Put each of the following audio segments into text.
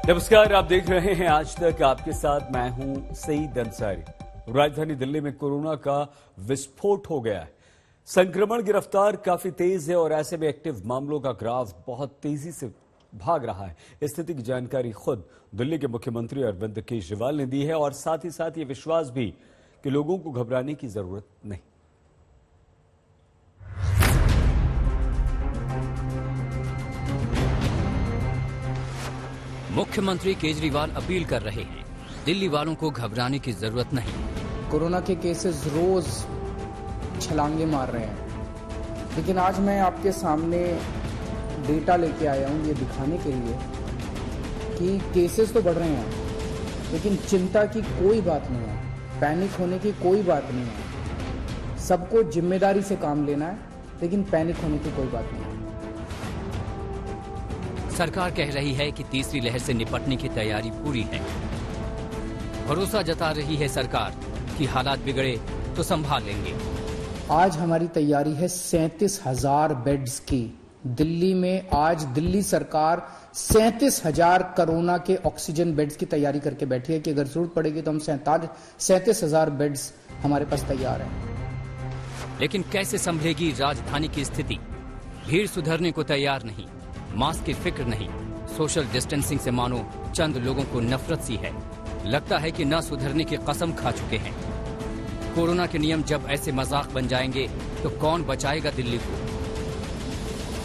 नमस्कार, आप देख रहे हैं आज तक। आपके साथ मैं हूं सईद अंसारी। राजधानी दिल्ली में कोरोना का विस्फोट हो गया है। संक्रमण की रफ्तार काफी तेज है और ऐसे में एक्टिव मामलों का ग्राफ बहुत तेजी से भाग रहा है। इस स्थिति की जानकारी खुद दिल्ली के मुख्यमंत्री अरविंद केजरीवाल ने दी है और साथ ही साथ ये विश्वास भी कि लोगों को घबराने की जरूरत नहीं। मुख्यमंत्री केजरीवाल अपील कर रहे हैं, दिल्ली वालों को घबराने की जरूरत नहीं। कोरोना के केसेस रोज छलांगे मार रहे हैं, लेकिन आज मैं आपके सामने डेटा लेके आया हूं ये दिखाने के लिए कि केसेस तो बढ़ रहे हैं, लेकिन चिंता की कोई बात नहीं है, पैनिक होने की कोई बात नहीं है। सबको जिम्मेदारी से काम लेना है, लेकिन पैनिक होने की कोई बात नहीं है। सरकार कह रही है कि तीसरी लहर से निपटने की तैयारी पूरी है। भरोसा जता रही है सरकार कि हालात बिगड़े तो संभाल लेंगे। आज हमारी तैयारी है 37,000 बेड्स की। दिल्ली में आज दिल्ली सरकार 37,000 कोरोना के ऑक्सीजन बेड्स की तैयारी करके बैठी है कि अगर जरूरत पड़ेगी तो हम 37,000 बेड्स हमारे पास तैयार हैं। लेकिन कैसे संभलेगी राजधानी की स्थिति? भीड़ सुधरने को तैयार नहीं, मास्क की फिक्र नहीं, सोशल डिस्टेंसिंग से मानो चंद लोगों को नफरत सी है। लगता है कि न सुधरने की कसम खा चुके हैं। कोरोना के नियम जब ऐसे मजाक बन जाएंगे तो कौन बचाएगा दिल्ली को?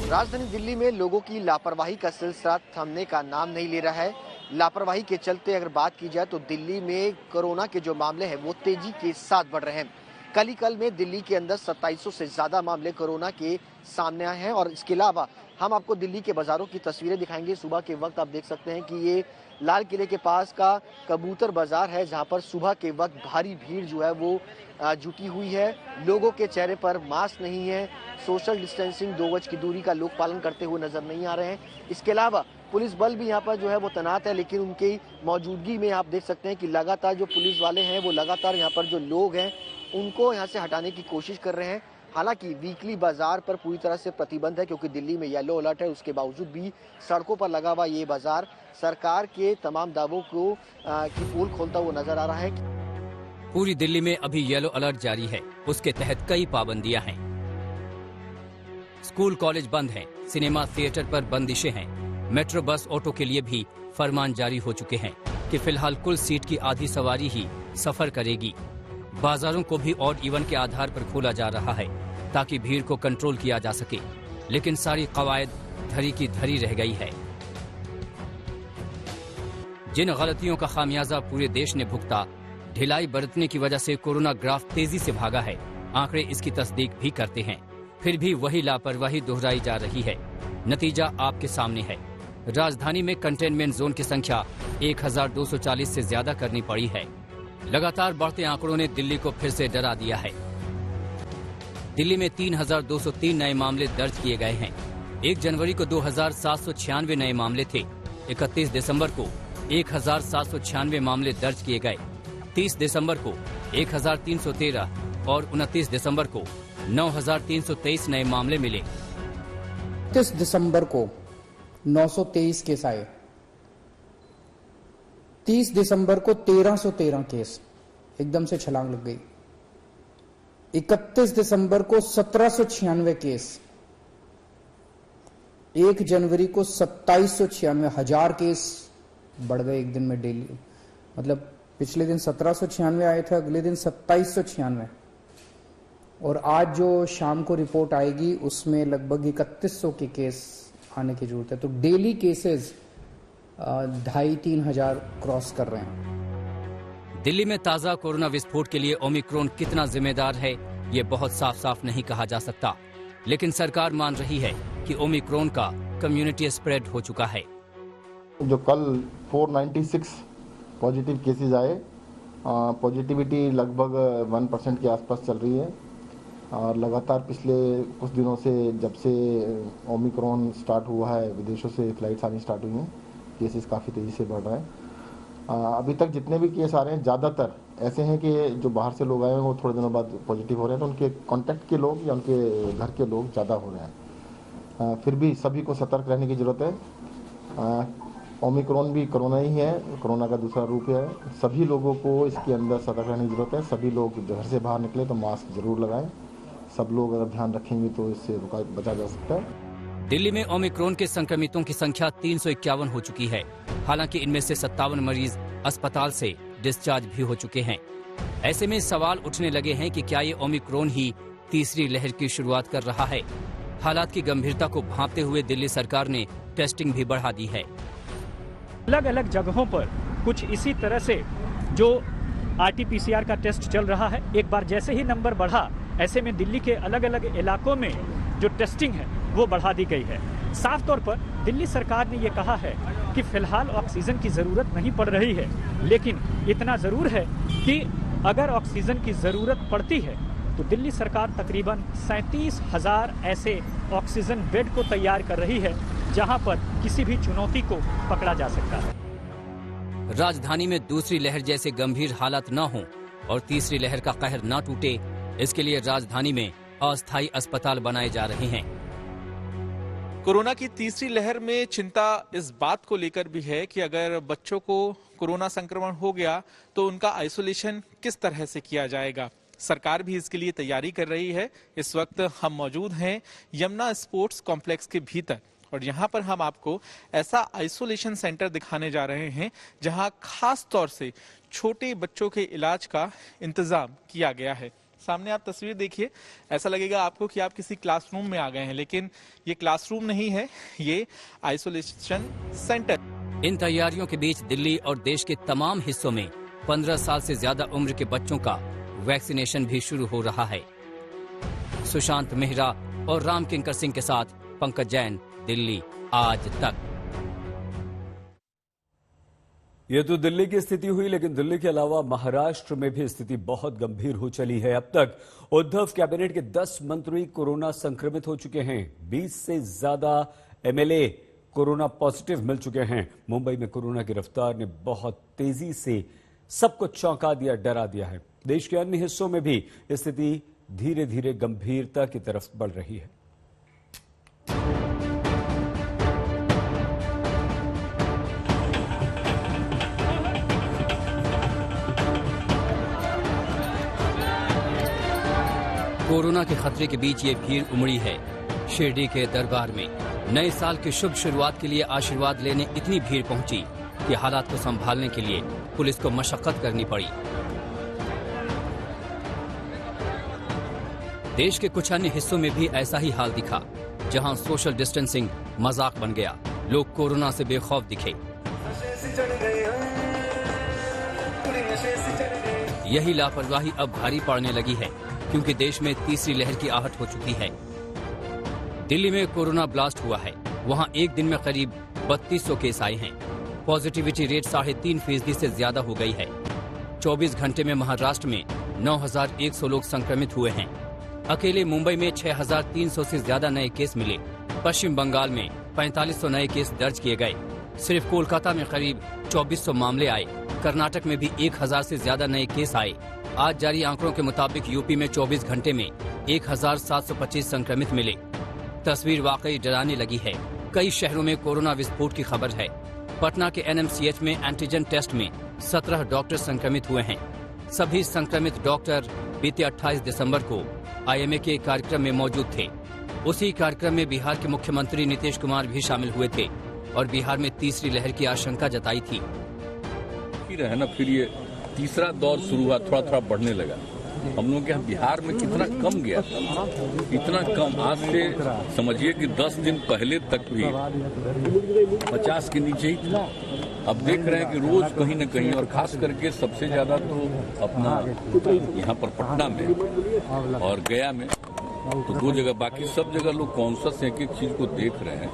राजधानी दिल्ली में लोगों की लापरवाही का सिलसिला थमने का नाम नहीं ले रहा है। लापरवाही के चलते अगर बात की जाए तो दिल्ली में कोरोना के जो मामले हैं वो तेजी के साथ बढ़ रहे हैं। कल में दिल्ली के अंदर 2700 से ज्यादा मामले कोरोना के सामने आए हैं। और इसके अलावा हम आपको दिल्ली के बाजारों की तस्वीरें दिखाएंगे। सुबह के वक्त आप देख सकते हैं कि ये लाल किले के पास का कबूतर बाजार है, जहां पर सुबह के वक्त भारी भीड़ जो है वो जुटी हुई है। लोगों के चेहरे पर मास्क नहीं है, सोशल डिस्टेंसिंग 2 गज की दूरी का लोग पालन करते हुए नजर नहीं आ रहे हैं। इसके अलावा पुलिस बल भी यहाँ पर जो है वो तैनात है, लेकिन उनकी मौजूदगी में आप देख सकते हैं कि लगातार जो पुलिस वाले हैं वो लगातार यहाँ पर जो लोग हैं उनको यहाँ से हटाने की कोशिश कर रहे हैं। हालांकि वीकली बाजार पर पूरी तरह से प्रतिबंध है, क्योंकि दिल्ली में येलो अलर्ट है। उसके बावजूद भी सड़कों पर लगा हुआ ये बाजार सरकार के तमाम दावों को की पोल खोलता हुआ नजर आ रहा है। पूरी दिल्ली में अभी येलो अलर्ट जारी है। उसके तहत कई पाबंदियां हैं। स्कूल कॉलेज बंद हैं, सिनेमा थिएटर पर बंदिशें हैं। मेट्रो बस ऑटो के लिए भी फरमान जारी हो चुके हैं कि फिलहाल कुल सीट की आधी सवारी ही सफर करेगी। बाजारों को भी ऑड इवन के आधार पर खोला जा रहा है ताकि भीड़ को कंट्रोल किया जा सके, लेकिन सारी कवायद धरी की धरी रह गई है। जिन गलतियों का खामियाजा पूरे देश ने भुगता, ढिलाई बरतने की वजह से कोरोना ग्राफ तेजी से भागा है। आंकड़े इसकी तस्दीक भी करते हैं। फिर भी वही लापरवाही दोहराई जा रही है। नतीजा आपके सामने है। राजधानी में कंटेनमेंट जोन की संख्या 1240 से ज्यादा करनी पड़ी है। लगातार बढ़ते आंकड़ों ने दिल्ली को फिर से डरा दिया है। दिल्ली में 3203 नए मामले दर्ज किए गए हैं। 1 जनवरी को 2796 नए मामले थे। 31 दिसंबर को 1796 मामले दर्ज किए गए। 30 दिसंबर को 1313 और 29 दिसंबर को 9323 नए मामले मिले। 30 दिसंबर को 923 केस आए। 30 दिसंबर को 1313 केस, एकदम से छलांग लग गई। 31 दिसंबर को 1796 केस। 1 जनवरी को 2796, 1000 केस बढ़ गए एक दिन में डेली। मतलब पिछले दिन 1796 आए थे, अगले दिन 2796। और आज जो शाम को रिपोर्ट आएगी उसमें लगभग 3100 के केस आने की जरूरत है। तो डेली केसेस 2500-3000 हजार क्रॉस कर रहे हैं। दिल्ली में ताजा कोरोना विस्फोट के लिए ओमिक्रॉन कितना जिम्मेदार है, ये बहुत साफ साफ नहीं कहा जा सकता, लेकिन सरकार मान रही है कि ओमिक्रॉन का कम्युनिटी स्प्रेड हो चुका है। जो कल 496 पॉजिटिव केसेस आए, पॉजिटिविटी लगभग 1% के आसपास चल रही है। और लगातार पिछले कुछ दिनों से जब से ओमिक्रॉन स्टार्ट हुआ है, विदेशों से फ्लाइट्स आनी स्टार्ट हुई हैं, केसेस काफ़ी तेज़ी से बढ़ रहे हैं। अभी तक जितने भी केस आ रहे हैं ज़्यादातर ऐसे हैं कि जो बाहर से लोग आए हैं वो थोड़े दिनों बाद पॉजिटिव हो रहे हैं, तो उनके कॉन्टैक्ट के लोग या उनके घर के लोग ज़्यादा हो रहे हैं। फिर भी सभी को सतर्क रहने की ज़रूरत है। ओमिक्रॉन भी कोरोना ही है, कोरोना का दूसरा रूप है। सभी लोगों को इसके अंदर सतर्क रहने की जरूरत है। सभी लोग घर से बाहर निकले तो मास्क जरूर लगाएं। सब लोग अगर ध्यान रखेंगे तो इससे बचा जा सकता है। दिल्ली में ओमिक्रॉन के संक्रमितों की संख्या 351 हो चुकी है। हालांकि इनमें से 57 मरीज अस्पताल से डिस्चार्ज भी हो चुके हैं। ऐसे में सवाल उठने लगे हैं कि क्या ये ओमिक्रॉन ही तीसरी लहर की शुरुआत कर रहा है। हालात की गंभीरता को भांपते हुए दिल्ली सरकार ने टेस्टिंग भी बढ़ा दी है। अलग अलग जगहों पर कुछ इसी तरह से जो RT-PCR का टेस्ट चल रहा है, एक बार जैसे ही नंबर बढ़ा, ऐसे में दिल्ली के अलग अलग इलाकों में जो टेस्टिंग है वो बढ़ा दी गई है। साफ तौर पर दिल्ली सरकार ने ये कहा है कि फिलहाल ऑक्सीजन की जरूरत नहीं पड़ रही है, लेकिन इतना जरूर है कि अगर ऑक्सीजन की जरूरत पड़ती है तो दिल्ली सरकार तकरीबन 37,000 ऐसे ऑक्सीजन बेड को तैयार कर रही है, जहां पर किसी भी चुनौती को पकड़ा जा सकता है। राजधानी में दूसरी लहर जैसे गंभीर हालात न हों और तीसरी लहर का कहर न टूटे, इसके लिए राजधानी में अस्थायी अस्पताल बनाए जा रहे हैं। कोरोना की तीसरी लहर में चिंता इस बात को लेकर भी है कि अगर बच्चों को कोरोना संक्रमण हो गया तो उनका आइसोलेशन किस तरह से किया जाएगा। सरकार भी इसके लिए तैयारी कर रही है। इस वक्त हम मौजूद हैं यमुना स्पोर्ट्स कॉम्प्लेक्स के भीतर और यहाँ पर हम आपको ऐसा आइसोलेशन सेंटर दिखाने जा रहे हैं जहाँ खास तौर से छोटे बच्चों के इलाज का इंतजाम किया गया है। सामने आप तस्वीर देखिए, ऐसा लगेगा आपको कि आप किसी क्लासरूम में आ गए हैं, लेकिन ये क्लासरूम नहीं है, ये आइसोलेशन सेंटर। इन तैयारियों के बीच दिल्ली और देश के तमाम हिस्सों में 15 साल से ज्यादा उम्र के बच्चों का वैक्सीनेशन भी शुरू हो रहा है। सुशांत मेहरा और राम किंकर सिंह के साथ पंकज जैन, दिल्ली आज तक। ये तो दिल्ली की स्थिति हुई, लेकिन दिल्ली के अलावा महाराष्ट्र में भी स्थिति बहुत गंभीर हो चली है। अब तक उद्धव कैबिनेट के 10 मंत्री कोरोना संक्रमित हो चुके हैं। 20 से ज्यादा MLA कोरोना पॉजिटिव मिल चुके हैं। मुंबई में कोरोना की रफ्तार ने बहुत तेजी से सबको चौंका दिया, डरा दिया है। देश के अन्य हिस्सों में भी स्थिति धीरे धीरे गंभीरता की तरफ बढ़ रही है। कोरोना के खतरे के बीच ये भीड़ उमड़ी है शिरडी के दरबार में। नए साल की शुभ शुरुआत के लिए आशीर्वाद लेने इतनी भीड़ पहुंची कि हालात को संभालने के लिए पुलिस को मशक्कत करनी पड़ी। देश के कुछ अन्य हिस्सों में भी ऐसा ही हाल दिखा, जहां सोशल डिस्टेंसिंग मजाक बन गया। लोग कोरोना से बेखौफ दिखे। यही लापरवाही अब भारी पड़ने लगी है, क्योंकि देश में तीसरी लहर की आहट हो चुकी है। दिल्ली में कोरोना ब्लास्ट हुआ है। वहां एक दिन में करीब 3200 केस आए हैं। पॉजिटिविटी रेट 3.5% से ज्यादा हो गई है। 24 घंटे में महाराष्ट्र में 9100 लोग संक्रमित हुए हैं। अकेले मुंबई में 6300 से ज्यादा नए केस मिले। पश्चिम बंगाल में 4500 नए केस दर्ज किए गए। सिर्फ कोलकाता में करीब 2400 मामले आए। कर्नाटक में भी 1000 से ज्यादा नए केस आए। आज जारी आंकड़ों के मुताबिक यूपी में 24 घंटे में 1725 संक्रमित मिले। तस्वीर वाकई डराने लगी है। कई शहरों में कोरोना विस्फोट की खबर है। पटना के NMCH में एंटीजन टेस्ट में 17 डॉक्टर संक्रमित हुए हैं। सभी संक्रमित डॉक्टर बीते 28 दिसंबर को IMA के कार्यक्रम में मौजूद थे। उसी कार्यक्रम में बिहार के मुख्यमंत्री नीतीश कुमार भी शामिल हुए थे और बिहार में तीसरी लहर की आशंका जताई थी। फिर ये तीसरा दौर शुरू हुआ, थोड़ा थोड़ा बढ़ने लगा। हम लोग के यहाँ बिहार में कितना कम गया था, इतना कम। आज से समझिए कि 10 दिन पहले तक भी 50 के नीचे ही था। अब देख रहे हैं कि रोज कहीं न कहीं, और खास करके सबसे ज्यादा तो अपना यहाँ पर पटना में और गया में, तो 2 जगह। बाकी सब जगह लोग कॉन्शियस एक एक चीज को देख रहे हैं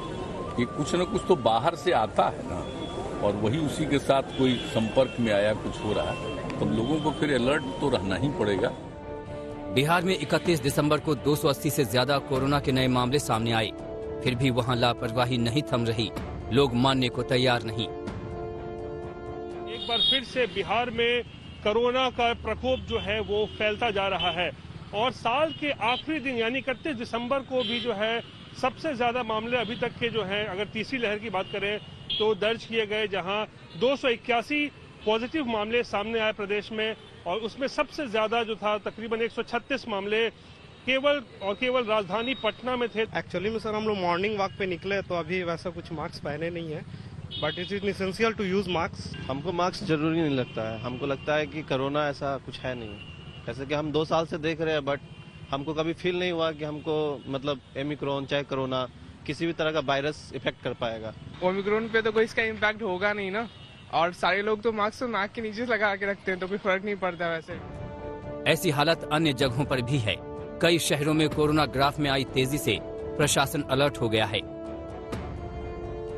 कि कुछ न कुछ तो बाहर से आता है ना, और वही उसी के साथ कोई संपर्क में आया, कुछ हो रहा है, तो लोगों को फिर अलर्ट तो रहना ही पड़ेगा। बिहार में 31 दिसंबर को 280 से ज्यादा कोरोना के नए मामले सामने आए। फिर भी वहां लापरवाही नहीं थम रही। लोग मानने को तैयार नहीं। एक बार फिर से बिहार में कोरोना का प्रकोप जो है वो फैलता जा रहा है और साल के आखिरी दिन यानी 31 दिसंबर को भी जो है सबसे ज्यादा मामले अभी तक के जो है, अगर तीसरी लहर की बात करें तो दर्ज किए गए, जहां 281 पॉजिटिव मामले सामने आए प्रदेश में, और उसमें सबसे ज्यादा जो था तकरीबन 136 मामले केवल राजधानी पटना में थे। एक्चुअली में सर हम लोग मॉर्निंग वॉक पे निकले तो अभी वैसा कुछ मास्क पहने नहीं है, but it is essential to use mask. हमको मास्क जरूरी नहीं लगता है, हमको लगता है कि कोरोना ऐसा कुछ है नहीं, जैसे कि हम 2 साल से देख रहे हैं, बट हमको कभी फील नहीं हुआ कि हमको मतलब ओमिक्रॉन चाहे कोरोना किसी भी तरह का वायरस इफेक्ट कर पाएगा। ओमिक्रॉन पे तो कोई इसका इम्पैक्ट होगा नहीं ना, और सारे लोग तो मास्क तो नाक के नीचे लगा के रखते हैं, तो कोई फर्क नहीं पड़ता वैसे। ऐसी हालत अन्य जगहों पर भी है। कई शहरों में कोरोना ग्राफ में आई तेजी से प्रशासन अलर्ट हो गया है।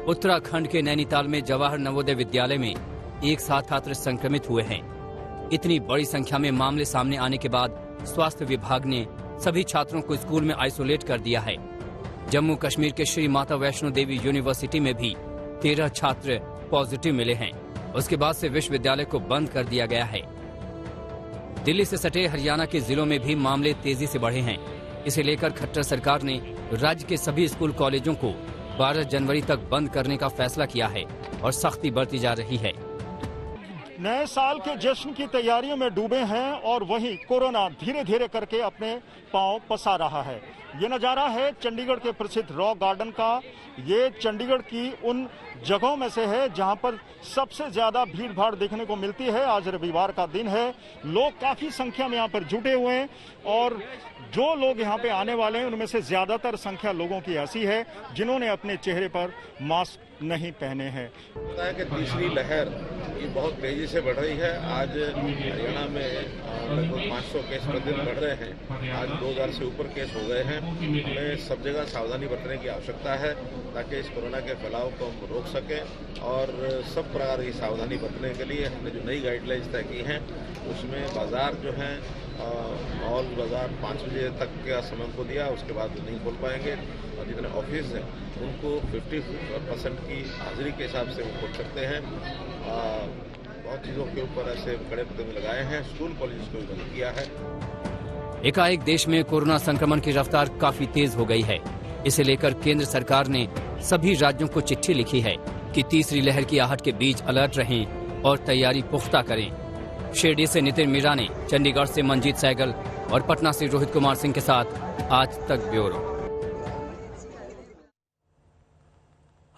उत्तराखंड के नैनीताल में जवाहर नवोदय विद्यालय में एक साथ छात्र संक्रमित हुए हैं। इतनी बड़ी संख्या में मामले सामने आने के बाद स्वास्थ्य विभाग ने सभी छात्रों को स्कूल में आइसोलेट कर दिया है। जम्मू कश्मीर के श्री माता वैष्णो देवी यूनिवर्सिटी में भी 13 छात्र पॉजिटिव मिले हैं। उसके बाद से विश्वविद्यालय को बंद कर दिया गया है। दिल्ली से सटे हरियाणा के जिलों में भी मामले तेजी से बढ़े हैं। इसे लेकर खट्टर सरकार ने राज्य के सभी स्कूल कॉलेजों को 12 जनवरी तक बंद करने का फैसला किया है और सख्ती बरती जा रही है। नए साल के जश्न की तैयारियों में डूबे हैं और वहीं कोरोना धीरे धीरे करके अपने पांव पसार रहा है। ये नज़ारा है चंडीगढ़ के प्रसिद्ध रॉक गार्डन का। ये चंडीगढ़ की उन जगहों में से है जहां पर सबसे ज्यादा भीड़ भाड़ देखने को मिलती है। आज रविवार का दिन है, लोग काफी संख्या में यहाँ पर जुटे हुए हैं और जो लोग यहाँ पे आने वाले हैं उनमें से ज्यादातर संख्या लोगों की ऐसी है जिन्होंने अपने चेहरे पर मास्क नहीं पहने हैं। पता है कि तीसरी लहर ये बहुत तेजी से बढ़ रही है। आज हरियाणा में लगभग 500 केस प्रतिदिन बढ़ रहे हैं। आज 2000 से ऊपर केस हो गए हैं। हमें सब जगह सावधानी बरतने की आवश्यकता है ताकि इस कोरोना के फैलाव को हम रोक सकें और सब प्रकार की सावधानी बरतने के लिए हमने जो नई गाइडलाइंस तय की हैं उसमें बाजार जो हैं मॉल बाजार 5 बजे तक का समय को दिया, उसके बाद नहीं खोल पाएंगे और जितने ऑफिस हैं उनको 50% की हाजिरी के हिसाब से वो खोल सकते हैं। बहुत चीज़ों के ऊपर ऐसे कड़े कदम लगाए हैं। स्कूल कॉलेज को भी बंद किया है। एकाएक देश में कोरोना संक्रमण की रफ्तार काफी तेज हो गई है। इसे लेकर केंद्र सरकार ने सभी राज्यों को चिट्ठी लिखी है कि तीसरी लहर की आहट के बीच अलर्ट रहें और तैयारी पुख्ता करें। शिरडी से नितिन मीरा ने, चंडीगढ़ से मंजीत सहगल और पटना से रोहित कुमार सिंह के साथ आज तक ब्यूरो।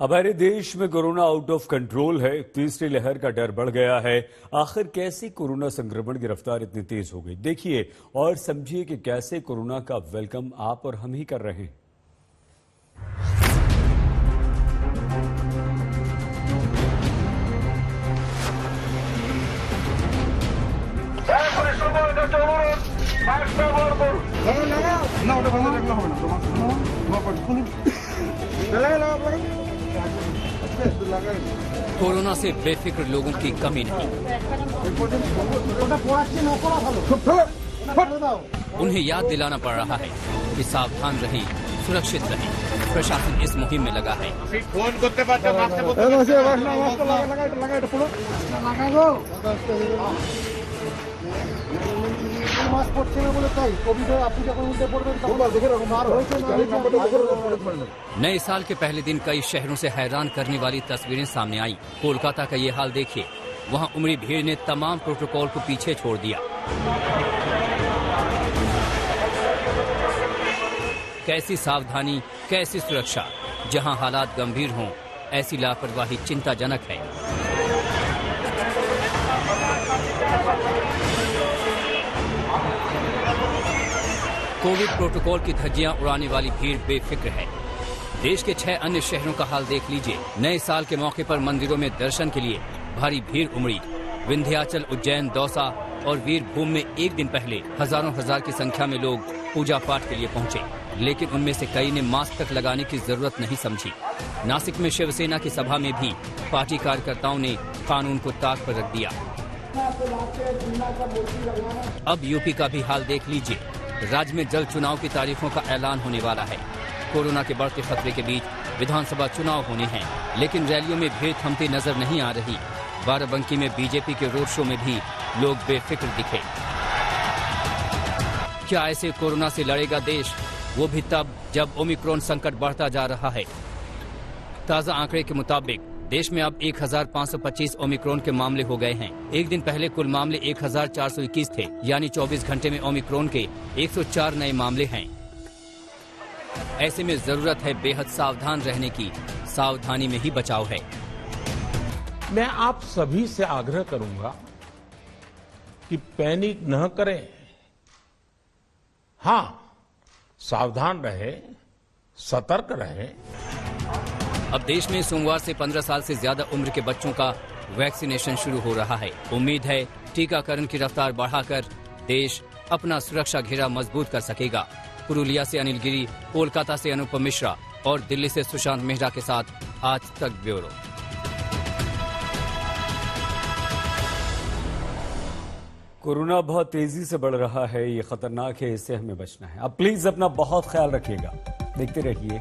हमारे देश में कोरोना आउट ऑफ कंट्रोल है। तीसरी लहर का डर बढ़ गया है। आखिर कैसे कोरोना संक्रमण की रफ्तार इतनी तेज हो गई, देखिए और समझिए कि कैसे कोरोना का वेलकम आप और हम ही कर रहे हैं। कोरोना से बेफिक्र लोगों की कमी नहीं। उन्हें याद दिलाना पड़ रहा है कि सावधान रहें, सुरक्षित रहें। प्रशासन इस मुहिम में लगा है। नए साल के पहले दिन कई शहरों से हैरान करने वाली तस्वीरें सामने आई। कोलकाता का ये हाल देखिए। वहां उमड़ी भीड़ ने तमाम प्रोटोकॉल को पीछे छोड़ दिया। कैसी सावधानी, कैसी सुरक्षा। जहां हालात गंभीर हों, ऐसी लापरवाही चिंताजनक है। कोविड प्रोटोकॉल की धज्जियां उड़ाने वाली भीड़ बेफिक्र है। देश के 6 अन्य शहरों का हाल देख लीजिए। नए साल के मौके पर मंदिरों में दर्शन के लिए भारी भीड़ उमड़ी। विंध्याचल, उज्जैन, दौसा और वीरभूम में एक दिन पहले हजार की संख्या में लोग पूजा पाठ के लिए पहुंचे, लेकिन उनमें से कई ने मास्क तक लगाने की जरूरत नहीं समझी। नासिक में शिवसेना की सभा में भी पार्टी कार्यकर्ताओं ने कानून को ताक पर रख दिया। अब यूपी का भी हाल देख लीजिए। राज्य में जल्द चुनाव की तारीखों का ऐलान होने वाला है। कोरोना के बढ़ते खतरे के बीच विधानसभा चुनाव होने हैं, लेकिन रैलियों में भीड़ थमती नजर नहीं आ रही। बाराबंकी में बीजेपी के रोड शो में भी लोग बेफिक्र दिखे। क्या ऐसे कोरोना से लड़ेगा देश, वो भी तब जब ओमिक्रॉन संकट बढ़ता जा रहा है। ताजा आंकड़े के मुताबिक देश में अब 1525 ओमिक्रॉन के मामले हो गए हैं। एक दिन पहले कुल मामले 1421 थे, यानी 24 घंटे में ओमिक्रॉन के 104 नए मामले हैं। ऐसे में जरूरत है बेहद सावधान रहने की। सावधानी में ही बचाव है। मैं आप सभी से आग्रह करूंगा कि पैनिक न करें। हाँ, सावधान रहे, सतर्क रहे। अब देश में सोमवार से 15 साल से ज्यादा उम्र के बच्चों का वैक्सीनेशन शुरू हो रहा है। उम्मीद है टीकाकरण की रफ्तार बढ़ाकर देश अपना सुरक्षा घेरा मजबूत कर सकेगा। पुरुलिया से अनिल गिरी, कोलकाता से अनुपम मिश्रा और दिल्ली से सुशांत मेहरा के साथ आज तक ब्यूरो। कोरोना बहुत तेजी से बढ़ रहा है, ये खतरनाक है, इससे हमें बचना है। अब प्लीज अपना बहुत ख्याल रखिएगा। देखते रहिए